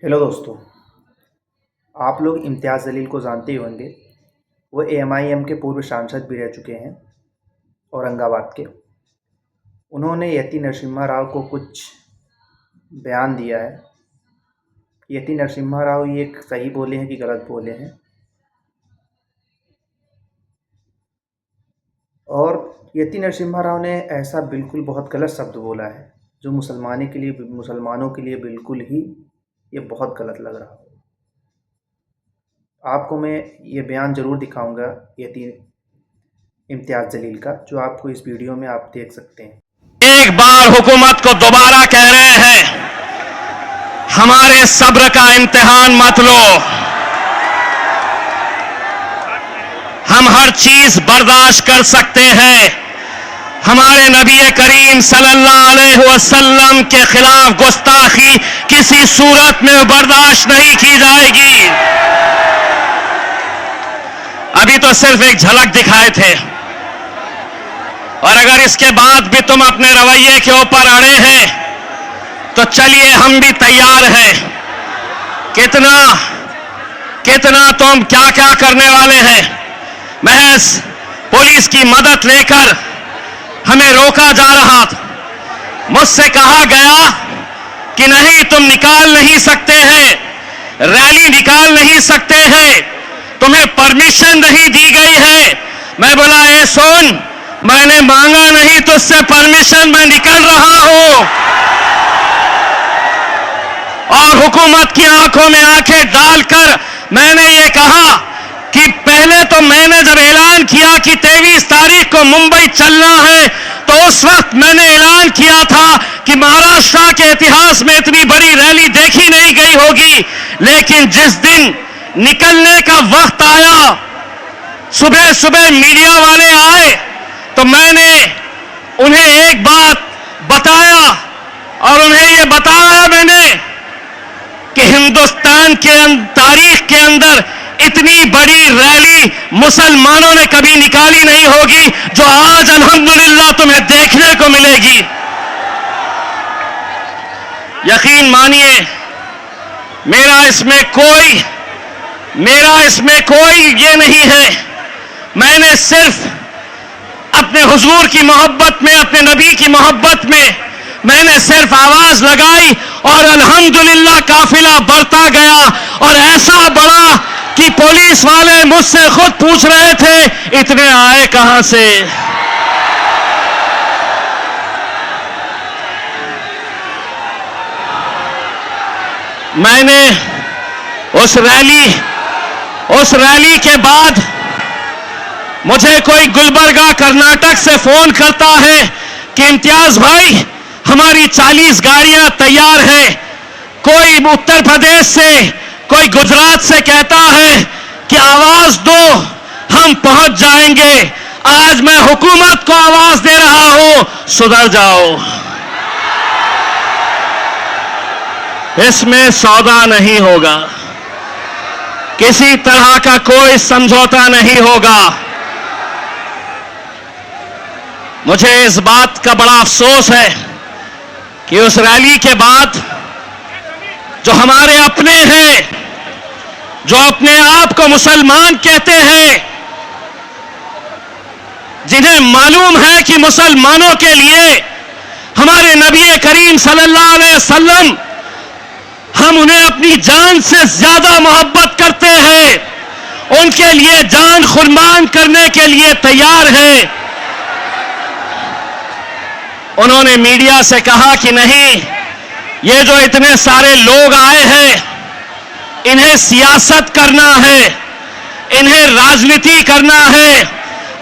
Hello दोस्तों, आप लोग इम्तियाज़ जलील को जानते ही होंगे। वो AMIM के पूर्व सांसद भी रह चुके हैं औरंगाबाद के। उन्होंने यति नरसिम्हा राव को कुछ बयान दिया है। यति नरसिम्हा राव ये सही बोले हैं कि गलत बोले हैं, और यति नरसिम्हा राव ने ऐसा बिल्कुल बहुत गलत शब्द बोला है जो मुसलमानों के लिए बिल्कुल ही ये बहुत गलत लग रहा है। आपको मैं ये बयान ज़रूर दिखाऊंगा यति इम्तियाज़ जलील का, जो आपको इस वीडियो में आप देख सकते हैं। एक बार हुकूमत को दोबारा कह रहे हैं, हमारे सब्र का इम्तिहान मत लो। हम हर चीज बर्दाश्त कर सकते हैं। हमारे नबी करीम सल्लल्लाहु अलैहि वसल्लम के खिलाफ गुस्ताखी किसी सूरत में बर्दाश्त नहीं की जाएगी। अभी तो सिर्फ एक झलक दिखाए थे, और अगर इसके बाद भी तुम अपने रवैये के ऊपर अड़े हैं तो चलिए, हम भी तैयार हैं। कितना तुम क्या क्या करने वाले हैं। महज पुलिस की मदद लेकर हमें रोका जा रहा था। मुझसे कहा गया कि नहीं, तुम निकाल नहीं सकते हैं, रैली निकाल नहीं सकते हैं, तुम्हें परमिशन नहीं दी गई है। मैं बोला, ए सुन, मैंने मांगा नहीं तुझसे परमिशन, मैं निकल रहा हूं। और हुकूमत की आंखों में आंखें डालकर मैंने ये कहा कि पहले तो मैंने जब ऐलान किया कि 23 तारीख को मुंबई चलना है, तो उस वक्त मैंने ऐलान किया था कि महाराष्ट्र के इतिहास में इतनी बड़ी रैली देखी नहीं गई होगी। लेकिन जिस दिन निकलने का वक्त आया, सुबह सुबह मीडिया वाले आए, तो मैंने उन्हें एक बात बताया, और उन्हें यह बताया मैंने कि हिंदुस्तान के तारीख के अंदर इतनी बड़ी रैली मुसलमानों ने कभी निकाली नहीं होगी जो आज अल्हम्दुलिल्लाह तुम्हें देखने को मिलेगी। यकीन मानिए, मेरा इसमें कोई ये नहीं है। मैंने सिर्फ अपने हुजूर की मोहब्बत में, अपने नबी की मोहब्बत में मैंने सिर्फ आवाज लगाई, और अल्हम्दुलिल्लाह काफिला बढ़ता गया, और ऐसा बढ़ा कि पुलिस वाले मुझसे खुद पूछ रहे थे, इतने आए कहां से। मैंने उस रैली के बाद मुझे कोई गुलबर्गा कर्नाटक से फोन करता है कि इम्तियाज भाई, हमारी 40 गाड़ियां तैयार हैं। कोई उत्तर प्रदेश से, कोई गुजरात से कहता है कि आवाज दो, हम पहुंच जाएंगे। आज मैं हुकूमत को आवाज दे रहा हूं, सुधर जाओ। इसमें सौदा नहीं होगा, किसी तरह का कोई समझौता नहीं होगा। मुझे इस बात का बड़ा अफसोस है कि उस रैली के बाद जो हमारे अपने हैं, जो अपने आप को मुसलमान कहते हैं, जिन्हें मालूम है कि मुसलमानों के लिए हमारे नबी करीम सल्लल्लाहु अलैहि वसल्लम, हम उन्हें अपनी जान से ज्यादा मोहब्बत करते हैं, उनके लिए जान कुर्बान करने के लिए तैयार हैं। उन्होंने मीडिया से कहा कि नहीं, ये जो इतने सारे लोग आए हैं, इन्हें सियासत करना है, इन्हें राजनीति करना है।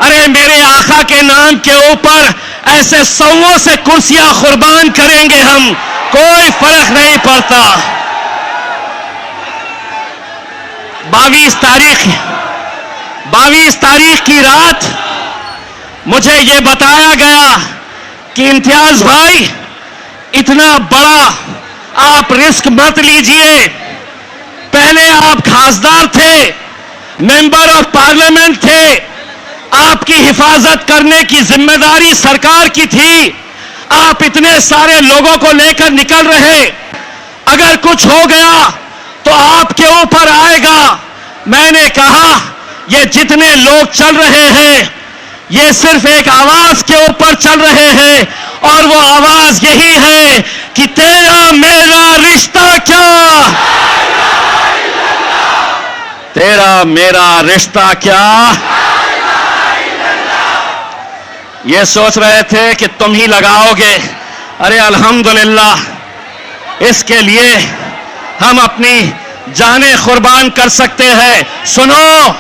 अरे मेरे आका के नाम के ऊपर ऐसे सौओं से कुर्सियां कुर्बान करेंगे हम, कोई फर्क नहीं पड़ता। 22 तारीख की रात मुझे ये बताया गया कि इम्तियाज भाई, इतना बड़ा आप रिस्क मत लीजिए। पहले आप खासदार थे, मेंबर ऑफ पार्लियामेंट थे, आपकी हिफाजत करने की जिम्मेदारी सरकार की थी। आप इतने सारे लोगों को लेकर निकल रहे, अगर कुछ हो गया तो आपके ऊपर आएगा। मैंने कहा ये जितने लोग चल रहे हैं ये सिर्फ एक आवाज के ऊपर चल रहे हैं, और वो आवाज यही है कि तेरा मेरा रिश्ता क्या, तेरा मेरा रिश्ता क्या। ये सोच रहे थे कि तुम ही लगाओगे। अरे अल्हम्दुलिल्लाह, इसके लिए हम अपनी जानें कुर्बान कर सकते हैं। सुनो,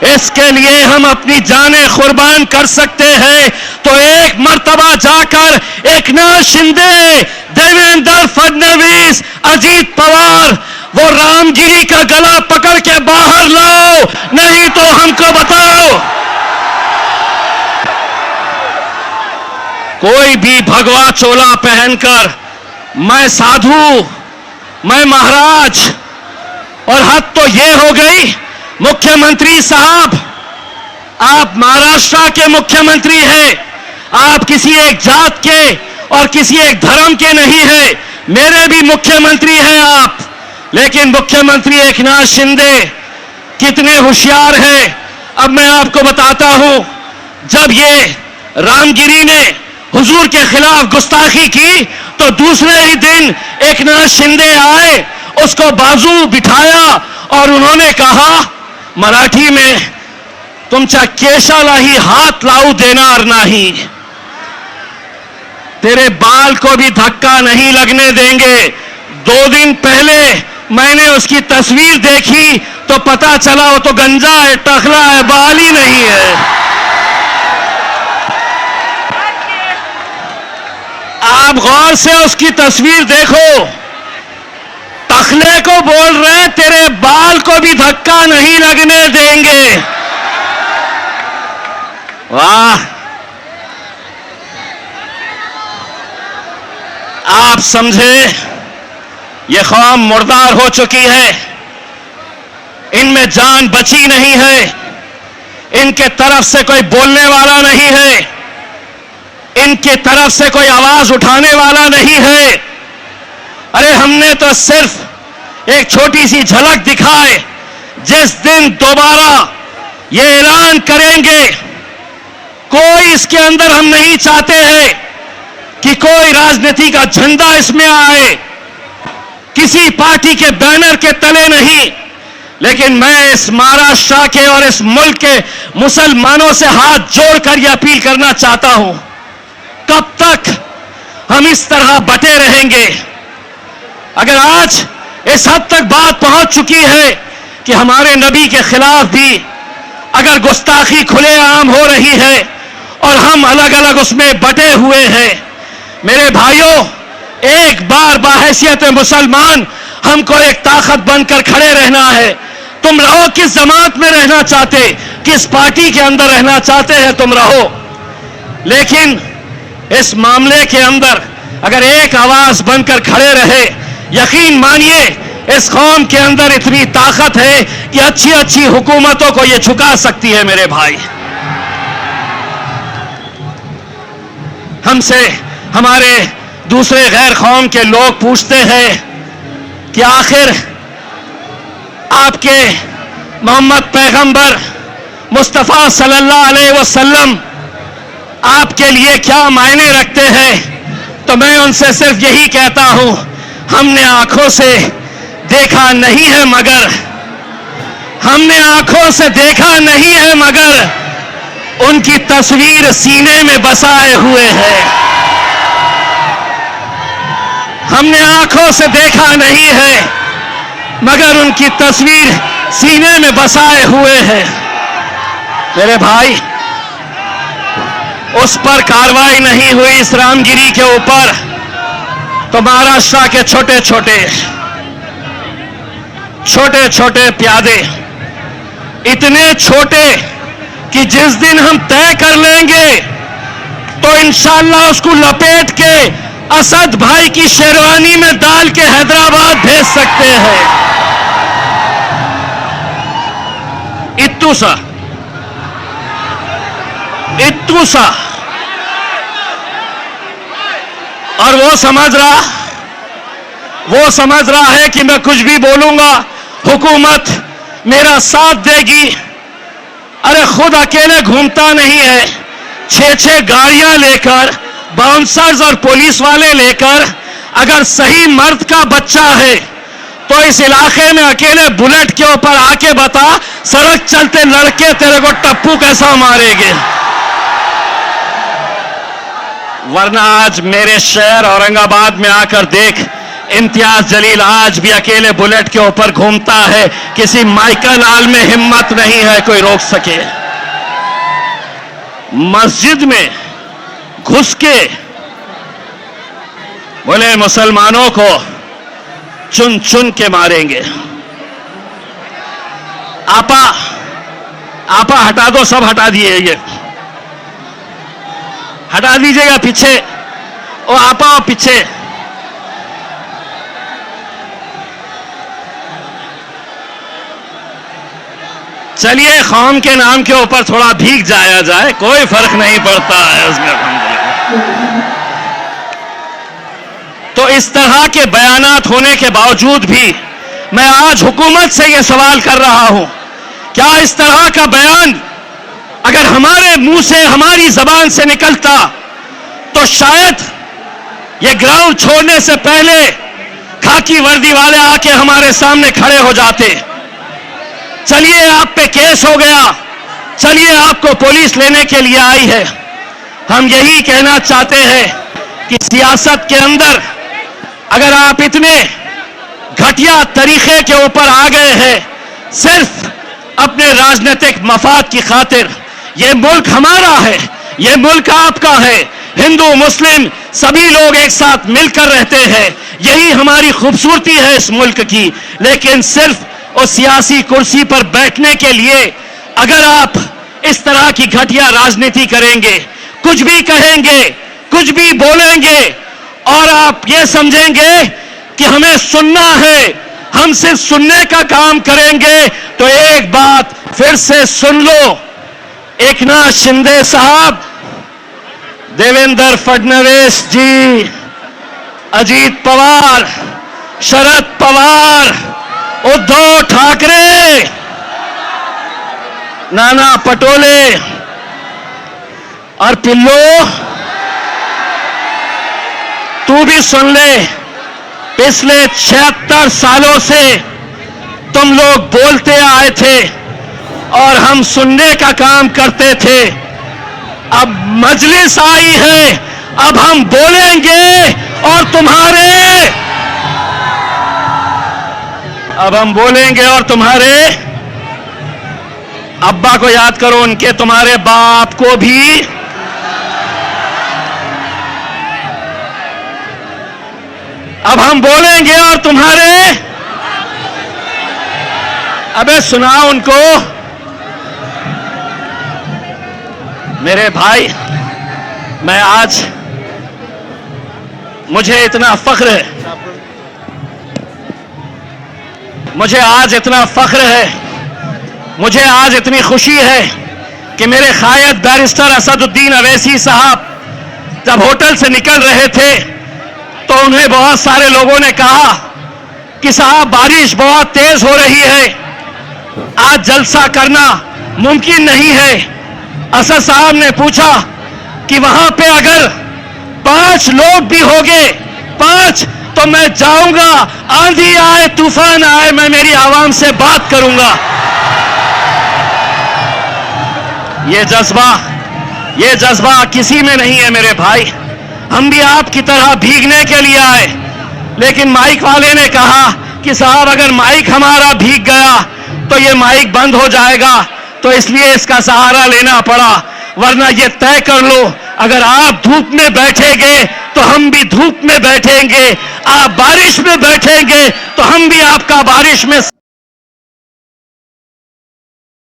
इसके लिए हम अपनी जानें कुर्बान कर सकते हैं। तो एक मर्तबा जाकर एकनाथ शिंदे, देवेंद्र फडणवीस, अजीत पवार, वो रामगिरी का गला पकड़ के बाहर लाओ, नहीं तो हमको बताओ। कोई भी भगवा चोला पहनकर मैं साधु, मैं महाराज, और हद तो ये हो गई मुख्यमंत्री साहब, आप महाराष्ट्र के मुख्यमंत्री हैं, आप किसी एक जात के और किसी एक धर्म के नहीं हैं, मेरे भी मुख्यमंत्री हैं आप। लेकिन मुख्यमंत्री एकनाथ शिंदे कितने होशियार हैं, अब मैं आपको बताता हूं। जब ये रामगिरी ने हुजूर के खिलाफ गुस्ताखी की तो दूसरे ही दिन एकनाथ शिंदे आए, उसको बाजू बिठाया और उन्होंने कहा मराठी में, तुमच्या केशालाही हाथ लावू देणार नाही, तेरे बाल को भी धक्का नहीं लगने देंगे। 2 दिन पहले मैंने उसकी तस्वीर देखी तो पता चला वो तो गंजा है, टखला है, बाल ही नहीं है। आप गौर से उसकी तस्वीर देखो, टखले को बोल रहे तेरे बाल को भी धक्का नहीं लगने देंगे। वाह, आप समझे ये कौम मुर्दार हो चुकी है, इनमें जान बची नहीं है, इनके तरफ से कोई बोलने वाला नहीं है, इनके तरफ से कोई आवाज उठाने वाला नहीं है। अरे हमने तो सिर्फ एक छोटी सी झलक दिखाए। जिस दिन दोबारा ये ऐलान करेंगे, कोई इसके अंदर हम नहीं चाहते हैं कि कोई राजनीति का झंडा इसमें आए, किसी पार्टी के बैनर के तले नहीं। लेकिन मैं इस महाराष्ट्र के और इस मुल्क के मुसलमानों से हाथ जोड़कर यह अपील करना चाहता हूं, कब तक हम इस तरह बटे रहेंगे? अगर आज इस हद तक बात पहुंच चुकी है कि हमारे नबी के खिलाफ भी अगर गुस्ताखी खुलेआम हो रही है और हम अलग अलग उसमें बटे हुए हैं, मेरे भाइयों, एक बार बाहैसियत मुसलमान हमको एक ताकत बनकर खड़े रहना है। तुम रहो किस जमात में रहना चाहते, किस पार्टी के अंदर रहना चाहते हैं, तुम रहो, लेकिन इस मामले के अंदर अगर एक आवाज बनकर खड़े रहे, यकीन मानिए इस कौम के अंदर इतनी ताकत है कि अच्छी अच्छी हुकूमतों को यह झुका सकती है। मेरे भाई, हमसे हमारे दूसरे गैर कौम के लोग पूछते हैं कि आखिर आपके मोहम्मद पैगंबर मुस्तफ़ा सल्लल्लाहु अलैहि वसल्लम आपके लिए क्या मायने रखते हैं? तो मैं उनसे सिर्फ यही कहता हूं, हमने आंखों से देखा नहीं है मगर, हमने आंखों से देखा नहीं है मगर उनकी तस्वीर सीने में बसाए हुए है। हमने आंखों से देखा नहीं है मगर उनकी तस्वीर सीने में बसाए हुए है। मेरे भाई, उस पर कार्रवाई नहीं हुई इस रामगिरी के ऊपर, तो महाराष्ट्र के छोटे छोटे प्यादे, इतने छोटे कि जिस दिन हम तय कर लेंगे तो इंशाअल्लाह उसको लपेट के असद भाई की शेरवानी में डाल के हैदराबाद भेज सकते हैं। इत्तू सा और वो समझ रहा वो समझ रहा है कि मैं कुछ भी बोलूंगा हुकूमत मेरा साथ देगी। अरे खुद अकेले घूमता नहीं है, 6-6 गाड़ियां लेकर, बाउंसर्स और पुलिस वाले लेकर। अगर सही मर्द का बच्चा है तो इस इलाके में अकेले बुलेट के ऊपर आके बता, सड़क चलते लड़के तेरे को टप्पू कैसा मारेंगे। वरना आज मेरे शहर औरंगाबाद में आकर देख, इम्तियाज जलील आज भी अकेले बुलेट के ऊपर घूमता है। किसी माइकल आल में हिम्मत नहीं है कोई रोक सके। मस्जिद में घुस के बोले मुसलमानों को चुन चुन के मारेंगे। आपा हटा दो, सब हटा दिए, ये हटा दीजिएगा पीछे। ओ आपा पीछे। चलिए कौम के नाम के ऊपर थोड़ा भीग जाया जाए, कोई फर्क नहीं पड़ता है उसमें। तो इस तरह के बयानात होने के बावजूद भी मैं आज हुकूमत से यह सवाल कर रहा हूं, क्या इस तरह का बयान अगर हमारे मुंह से, हमारी जबान से निकलता तो शायद ये ग्राउंड छोड़ने से पहले खाकी वर्दी वाले आके हमारे सामने खड़े हो जाते। चलिए आप पे केस हो गया, चलिए आपको पुलिस लेने के लिए आई है। हम यही कहना चाहते हैं कि सियासत के अंदर अगर आप इतने घटिया तरीके के ऊपर आ गए हैं सिर्फ अपने राजनीतिक मफाद की खातिर, यह मुल्क हमारा है, यह मुल्क आपका है। हिंदू मुस्लिम सभी लोग एक साथ मिलकर रहते हैं, यही हमारी खूबसूरती है इस मुल्क की। लेकिन सिर्फ उस सियासी कुर्सी पर बैठने के लिए अगर आप इस तरह की घटिया राजनीति करेंगे, कुछ भी कहेंगे, कुछ भी बोलेंगे और आप ये समझेंगे कि हमें सुनना है, हम सिर्फ सुनने का काम करेंगे, तो एक बात फिर से सुन लो। एकनाथ शिंदे साहब, देवेंद्र फडणवीस जी, अजीत पवार, शरद पवार, उद्धव ठाकरे, नाना पटोले और पिल्लू, तू भी सुन ले। पिछले 76 सालों से तुम लोग बोलते आए थे और हम सुनने का काम करते थे। अब मजलिस आई है, अब हम बोलेंगे और तुम्हारे अब्बा को याद करो, उनके तुम्हारे बाप को भी। अब हम बोलेंगे और अबे सुनाओ उनको। मेरे भाई, मैं आज, मुझे इतना फख्र है, मुझे आज इतनी खुशी है कि मेरे कायद बैरिस्टर असदुद्दीन अवैसी साहब जब होटल से निकल रहे थे तो उन्हें बहुत सारे लोगों ने कहा कि साहब बारिश बहुत तेज हो रही है, आज जलसा करना मुमकिन नहीं है। असद साहब ने पूछा कि वहां पे अगर 5 लोग भी होंगे, 5, तो मैं जाऊंगा, आंधी आए तूफान आए, मैं मेरी आवाम से बात करूंगा। ये जज्बा किसी में नहीं है मेरे भाई। हम भी आपकी तरह भीगने के लिए आए, लेकिन माइक वाले ने कहा कि साहब अगर माइक हमारा भीग गया तो ये माइक बंद हो जाएगा, तो इसलिए इसका सहारा लेना पड़ा। वरना ये तय कर लो, अगर आप धूप में बैठेंगे तो हम भी धूप में बैठेंगे, आप बारिश में बैठेंगे तो हम भी आपका बारिश में